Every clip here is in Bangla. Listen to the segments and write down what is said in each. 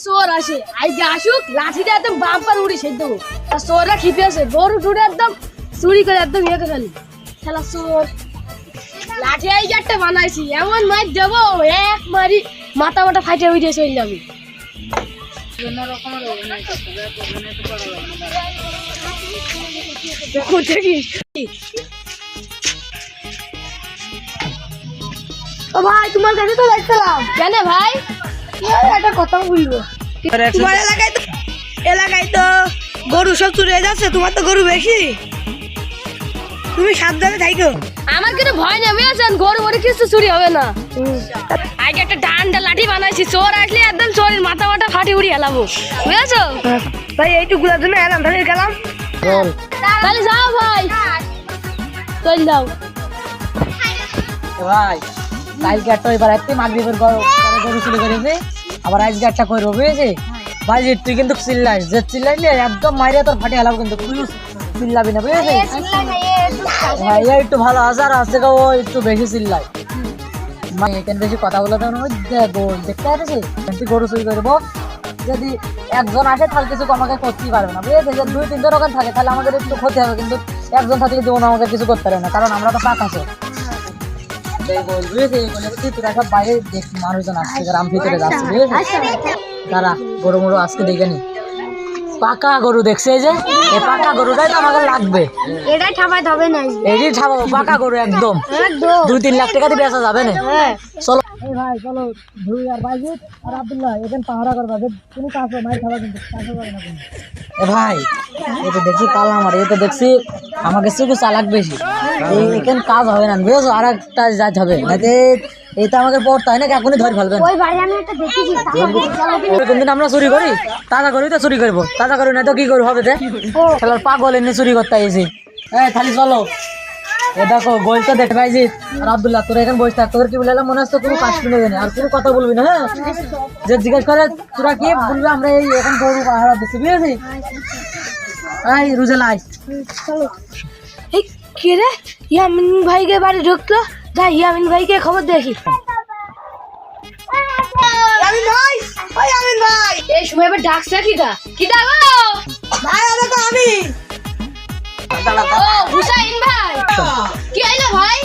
চোর আসে আজকে আসুক লাঠিটা একদম বাম্পার উড়ি সেই দেবো আর চোররা খিপে আছে গরু টুরে একদম চুরি করে একদম ইয়ে করে ফেলি খেলা চোর লাঠি এই একটা বানাইছি এমন মার দেবো এক মারি মাথা মাথা ফাইটে উঠে চলে যাবি ও ভাই তোমার কাছে তো দেখছিলাম কেন ভাই একটা কথা বলবো তোমার এলাকায় তো গরু সব চুরি হয়ে যাচ্ছে, তোমার তো গরু বেশি, তুমি সাবধানে থাকো। আমার কিন্তু ভয় নেই বুঝেছেন, গরু মরে কিছু চুরি হবে না। আগে একটা ডান্ডা লাঠি বানাইছি, চোর আসলে একদম চোরের মাথা মাথা ফাটি উড়িয়ে এলাবো বুঝেছো ভাই এইটুকুলার জন্য এলাম, তাহলে গেলাম। তাহলে যাও ভাই, চল যাও ভাই। কালকে একটা এবার একটি মাগরিবের গরু চুরি করেছে, আবার আজকে একটা করে বুঝেছে ভাই। তুই কিন্তু চিল্লাইস, যে চিল্লাইলে একদম মাইরে তোর ফাটে এলাম, কিন্তু তুই চিল্লাবি না বুঝেছে ভাই। একটু ভালো আছে আর আছে ও একটু বেশি চিল্লাই, মানে এখানে বেশি কথা বলে দেখতে পাচ্ছি। তুই গরু চুরি করবো, যদি একজন আসে তাহলে কিছু আমাকে করতেই পারবে না বুঝেছে। যে 2-3 জন ওখানে থাকে তাহলে আমাদের একটু ক্ষতি হবে, কিন্তু একজন থাকলে কিন্তু আমাকে কিছু করতে পারবে না, কারণ আমরা তো পাক আছে। তোরা সব বাইরে দেখছি মানুষজন আসছে, গ্রাম ভিতরে যাচ্ছে বুঝেছিস। তারা গরু মরু আজকে দেখে নি, পাকা গরু দেখছে, এই যে এই পাকা গরুটাই তো আমাকে লাগবে। এটাই ঠাপাইতে হবে না, এটাই ঠাপাবো, পাকা গরু একদম 2-3 লাখ টাকা দিয়ে বেচা যাবে না। চলো এই ভাই চলো, ধুই আর বাইজিৎ আর আব্দুল্লাহ এখানে পাহারা করবা, তুমি কাছে মার খাবা, কিন্তু কাছে যাবে না। এ ভাই এ তো দেখছি পালা আমার, এ তো দেখছি আমাকে শুধু চালাক বেশি, এখানে কাজ হবে না বুঝেছো, আর একটা যাইতে হবে। এটা আমাকে পড়তে হয় না, এখনই ধরে ফেলবেন। ওই বাড়ি আমি একটা দেখেছি, কোনদিন আমরা চুরি করি, তাজা করি তো চুরি করবো, তাজা করি না তো কি করবো হবে। খেলার পাগল এনে চুরি করতে আইছি। খালি চলো, এ দেখো গোল তো দেখতে পাইছি। আর আব্দুল্লাহ তোরা এখানে বসে থাক, তোর কি বলে মনে হচ্ছে কোনো কাজ শুনে দেনি, আর কোনো কথা বলবি না। হ্যাঁ, যে জিজ্ঞেস করে তোরা কি বলবি, আমরা এই এখন গরু পাহারা দিচ্ছি বুঝেছি। এই রুজেল আয়। এই কে রে, ইয়ামিন ভাইকে বাড়ি ঢুকলো, যাই ইয়ামিন ভাইকে খবর দেখি। আমিন ভাই, ওই আমিন ভাই, এই সময় এবার ডাকছে কিটা কিটা গো ভাই আমি তো আমি। ও হুসাইন ভাই, কি হইলো ভাই?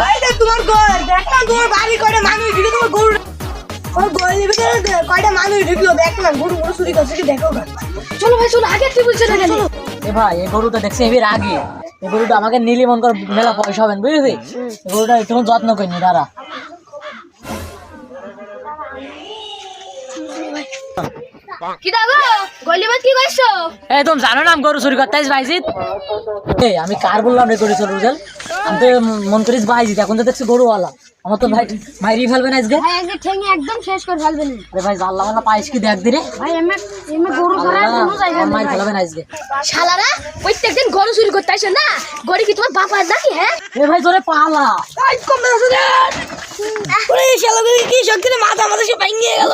ওই যে তোমার গরু দেখলাম, তোমার বাড়ি কয়টা মানুষ ঢুকে, তোমার গরু ওই গলির ভিতরে কয়টা মানুষ ঢুকলো, দেখলাম গরু চুরি করছে, কি দেখো না। চলো ভাই চলো, আগে তুই বলছো না কেন? এ ভাই এই গরুটা দেখছি এবার আগে, এই গরুটা আমাকে নিলি মন কর মেলা পয়সা হবেন বুঝলি। এই গরুটা একটু যত্ন করিনি দাঁড়া। কিটা গো গলিবাদ কি কইছো? এই তুমি জানো না আমি গরু চুরি করতে আইছি বাইজিৎ। এই আমি কার বললাম রে গরু চুরি রুজেল, আমি তো মন করিস বাইজিৎ, এখন তো দেখছি গরুওয়ালা। আমার তো ভাই মাইরি ফেলবে না আজকে, ভাই আজকে ঠেঙে একদম শেষ করে ফেলবে না। আরে ভাই জানলা মালা পাইস কি দেখ দিরে ভাই এমে গরু ধরা কোনো জায়গা মাইর নেই ফেলবে না আজকে। শালারা প্রত্যেকদিন গরু চুরি করতে আসে না, গরু কি তোমার বাবার নাকি? হ্যাঁ এ ভাই তোরে পালা ওই কম বেশি ওরে শালা কি শক্তি, মাথা মাথা সে ভাঙিয়ে গেল।